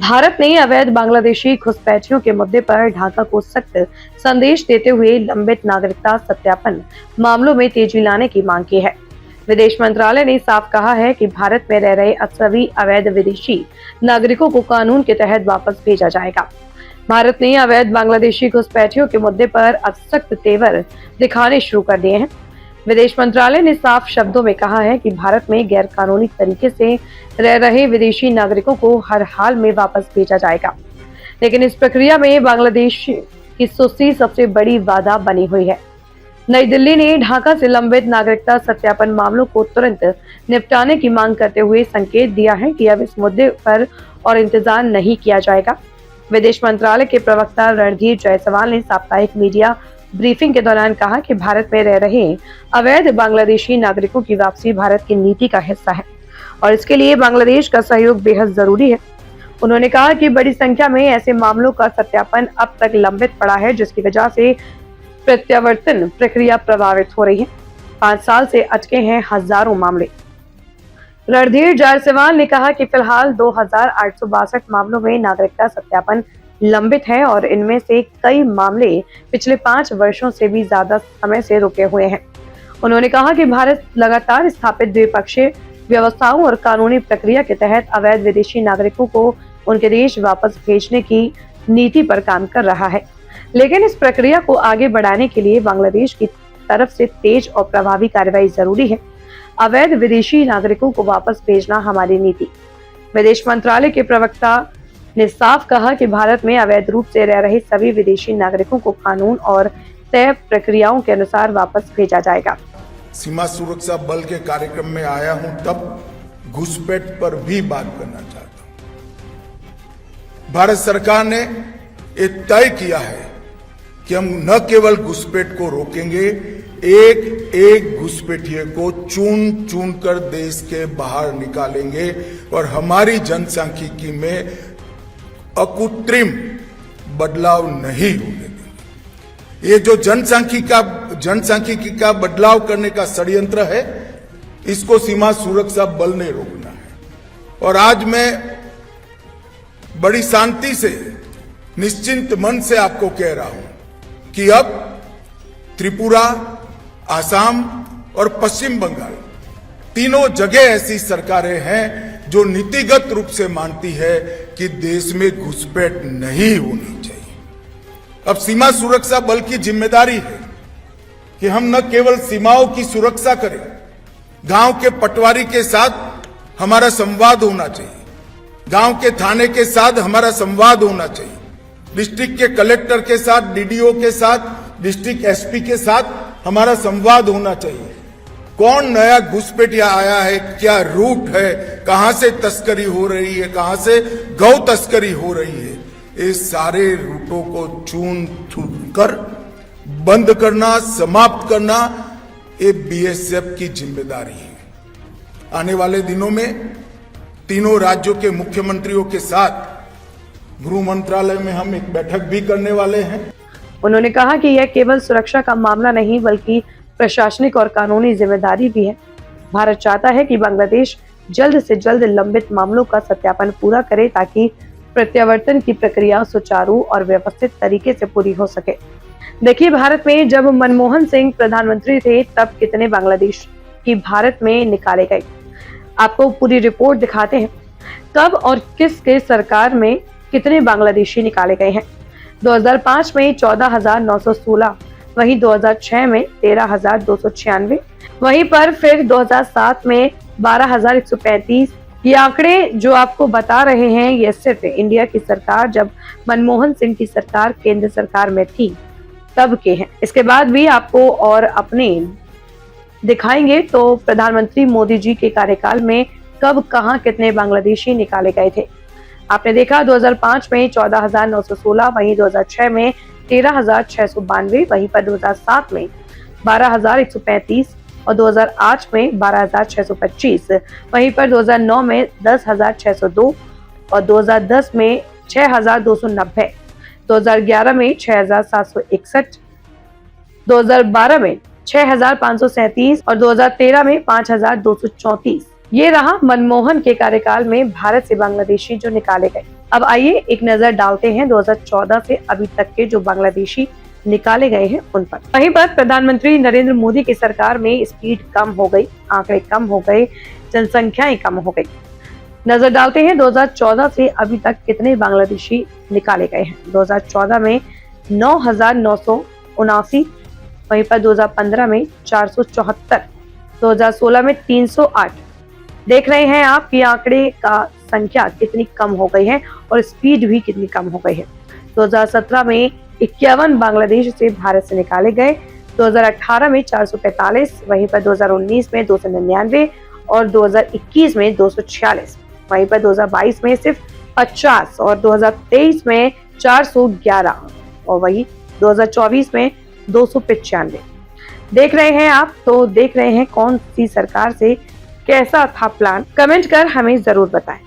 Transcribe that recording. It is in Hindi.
भारत ने अवैध बांग्लादेशी घुसपैठियों के मुद्दे पर ढाका को सख्त संदेश देते हुए लंबित नागरिकता सत्यापन मामलों में तेजी लाने की मांग की है। विदेश मंत्रालय ने साफ कहा है कि भारत में रह रहे सभी अवैध विदेशी नागरिकों को कानून के तहत वापस भेजा जाएगा। भारत ने अवैध बांग्लादेशी घुसपैठियों के मुद्दे पर अब सख्त तेवर दिखाने शुरू कर दिए हैं। विदेश मंत्रालय ने साफ शब्दों में कहा है कि भारत में गैर कानूनी तरीके से रह रहे विदेशी नागरिकों को हर हाल में वापस भेजा जाएगा, लेकिन इस प्रक्रिया में बांग्लादेश की सुस्ती सबसे बड़ी बाधा बनी हुई है। नई दिल्ली ने ढाका से लंबित नागरिकता सत्यापन मामलों को तुरंत निपटाने की मांग करते हुए संकेत दिया है कि अब इस मुद्दे पर और इंतजार नहीं किया जाएगा। विदेश मंत्रालय के प्रवक्ता रणधीर जायसवाल ने साप्ताहिक मीडिया ब्रीफिंग के दौरान कहा कि भारत में रह रहे अवैध बांग्लादेशी नागरिकों की वापसी भारत की नीति का हिस्सा है और इसके लिए बांग्लादेश का सहयोग बेहद जरूरी है। उन्होंने कहा कि बड़ी संख्या में ऐसे मामलों का सत्यापन अब तक लंबित पड़ा है, जिसकी वजह से प्रत्यावर्तन प्रक्रिया प्रभावित हो रही है। 5 साल से अटके हैं हजारों मामले। रणधीर जायसवाल ने कहा कि फिलहाल 2862 मामलों में नागरिकता सत्यापन लंबित है और इनमें से कई मामले पिछले 5 वर्षों से भी ज्यादा समय से रुके हुए हैं। उन्होंने कहा कि भारत लगातार स्थापित द्विपक्षीय व्यवस्थाओं और कानूनी प्रक्रिया के तहत अवैध विदेशी नागरिकों को उनके देश वापस भेजने की नीति पर काम कर रहा है, लेकिन इस प्रक्रिया को आगे बढ़ाने के लिए बांग्लादेश की तरफ से तेज और प्रभावी कार्रवाई जरूरी है। अवैध विदेशी नागरिकों को वापस भेजना हमारी नीति। विदेश मंत्रालय के प्रवक्ता ने साफ कहा कि भारत में अवैध रूप से रह रहे सभी विदेशी नागरिकों को कानून और तय प्रक्रियाओं के अनुसार वापस भेजा जाएगा। सीमा सुरक्षा बल के कार्यक्रम में आया हूं, तब घुसपैठ पर भी बात करना चाहता हूं। भारत सरकार ने ये तय किया है कि हम न केवल घुसपैठ को रोकेंगे, एक एक घुसपैठिए को चुन चुन कर देश के बाहर निकालेंगे और हमारी जनसांख्यिकी में अकृत्रिम बदलाव नहीं होने देंगे। ये जो जनसांख्यिकी का बदलाव करने का षड्यंत्र है, इसको सीमा सुरक्षा बल ने रोकना है। और आज मैं बड़ी शांति से, निश्चिंत मन से आपको कह रहा हूं कि अब त्रिपुरा, आसाम और पश्चिम बंगाल तीनों जगह ऐसी सरकारें हैं जो नीतिगत रूप से मानती है कि देश में घुसपैठ नहीं होनी चाहिए। अब सीमा सुरक्षा बल की जिम्मेदारी है कि हम न केवल सीमाओं की सुरक्षा करें, गांव के पटवारी के साथ हमारा संवाद होना चाहिए, गांव के थाने के साथ हमारा संवाद होना चाहिए, डिस्ट्रिक्ट के कलेक्टर के साथ, डीडीओ के साथ, डिस्ट्रिक्ट एसपी के साथ हमारा संवाद होना चाहिए। कौन नया घुसपैठिया आया है, क्या रूट है, कहां से तस्करी हो रही है, कहां से गौ तस्करी हो रही है, इस सारे रूटों को चुन चुन कर बंद करना, समाप्त करना, ये बीएसएफ की जिम्मेदारी है। आने वाले दिनों में तीनों राज्यों के मुख्यमंत्रियों के साथ गृह मंत्रालय में हम एक बैठक भी करने वाले हैं। उन्होंने कहा कि यह केवल सुरक्षा का मामला नहीं बल्कि प्रशासनिक और कानूनी जिम्मेदारी भी है। भारत चाहता है कि बांग्लादेश जल्द से जल्द लंबित मामलों का सत्यापन पूरा करे ताकि प्रत्यावर्तन की प्रक्रिया सुचारू और व्यवस्थित तरीके से पूरी हो सके। देखिए, भारत में जब मनमोहन सिंह प्रधानमंत्री थे तब कितने बांग्लादेश की भारत में निकाले गए। आपको पूरी रिपोर्ट दिखाते हैं कब और किसके सरकार में कितने बांग्लादेशी निकाले गए हैं। 2005 में 14,916, वहीं 2006 में 13,296, वहीं पर फिर 2007 में 12,135। ये आंकड़े जो आपको बता रहे हैं, ये सिर्फ इंडिया की सरकार जब मनमोहन सिंह की सरकार केंद्र सरकार में थी तब के हैं। इसके बाद भी आपको और अपने दिखाएंगे तो प्रधानमंत्री मोदी जी के कार्यकाल में कब कहां कितने बांग्लादेशी निकाले गए थे। आपने देखा 2005 में 14,916, वहीं 2006 में 13,692, वहीं पर 2007 में 12,135 और 2008 में 12,625, वहीं पर 2009 में 10,602 और 2010 में 6,290, 2011 में 6,761, 2012 में 6,537 और 2013 में 5,234। ये रहा मनमोहन के कार्यकाल में भारत से बांग्लादेशी जो निकाले गए। अब आइए एक नजर डालते हैं 2014 से अभी तक के जो बांग्लादेशी निकाले गए हैं उन पर। वहीं पर प्रधानमंत्री नरेंद्र मोदी की सरकार में स्पीड कम हो गई, आंकड़े कम हो गए, जनसंख्याएं कम हो गई। नजर डालते हैं 2014 से अभी तक कितने बांग्लादेशी निकाले गए हैं। 2014 में 9,979, वहीं पर 2015 में 474, 2016 में 308। देख रहे हैं आप कि आंकड़े का संख्या कितनी कम हो गई है और स्पीड भी कितनी कम हो गई है। 2017 में 51 बांग्लादेश से भारत से निकाले गए, 2018 में 445, वहीं पर 2019 में 299 और 2021 में 246, वहीं पर 2022 में सिर्फ 50 और 2023 में 411 और वही 2024 में 295। देख रहे हैं आप, तो देख रहे हैं कौन सी सरकार से कैसा था प्लान। कमेंट कर हमें जरूर बताएं।